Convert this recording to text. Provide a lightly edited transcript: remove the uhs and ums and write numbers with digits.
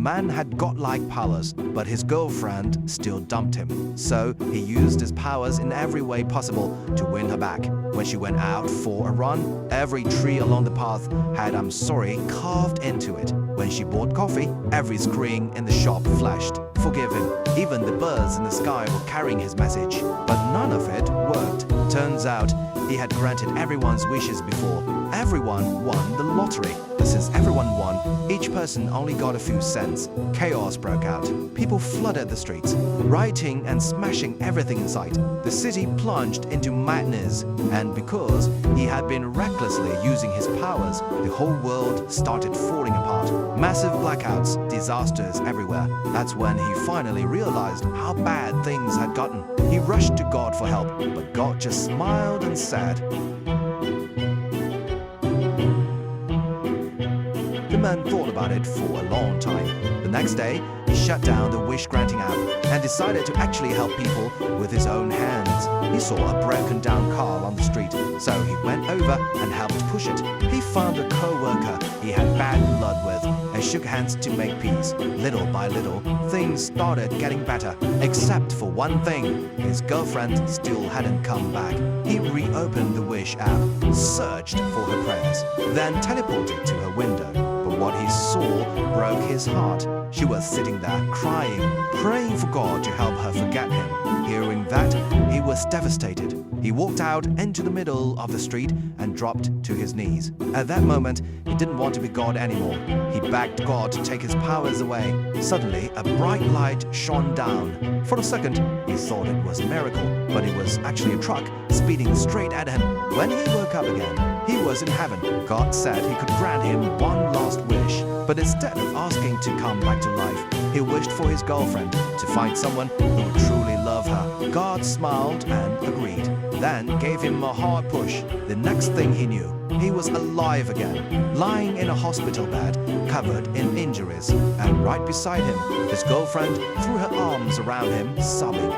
man had godlike powers, but his girlfriend still dumped him. So he used his powers in every way possible to win her back. When she went out for a run, every tree along the path had "I'm sorry" carved into it. When she bought coffee, every screen in the shop flashed "Forgive him." Even the birds in the sky were carrying his message. But none of it worked. Turns out he had granted everyone's wishes before. Everyone won the lottery. But since everyone won, each person only got a few cents. Chaos broke out. People flooded the streets, rioting and smashing everything in sight. The city plunged into madness, and because he had been recklessly using his powers, the whole world started falling apart. Massive blackouts, disasters everywhere. That's when he finally realized how bad things had gotten. He rushed to God for help, but God just smiled and said, The man thought about it for a long time. The next day, he shut down the wish-granting app and decided to actually help people with his own hands. He saw a broken-down car on the street, so he went over and helped push it. He found a co-worker he had bad blood with and shook hands to make peace. Little by little, things started getting better, except for one thing. His girlfriend still hadn't come back. He reopened the Wish app, searched for her prayers, then teleported to her window. But what he saw broke his heart. She was sitting there crying, praying for God to help her forget him. Hearing that, he was devastated. He walked out into the middle of the street and dropped to his knees. At that moment, he didn't want to be God anymore. He begged God to take his powers away. Suddenly, a bright light shone down. For a second, he thought it was a miracle, but it was actually a truck speeding straight at him. When he woke up again, he was in heaven. God said he could grant him one last wish, but instead of asking to come back to life, he wished for his girlfriend to find someone who would truly love her. God smiled and agreed, then gave him a hard push. The next thing he knew, he was alive again, lying in a hospital bed, covered in injuries, and right beside him, his girlfriend threw her arms around him, sobbing.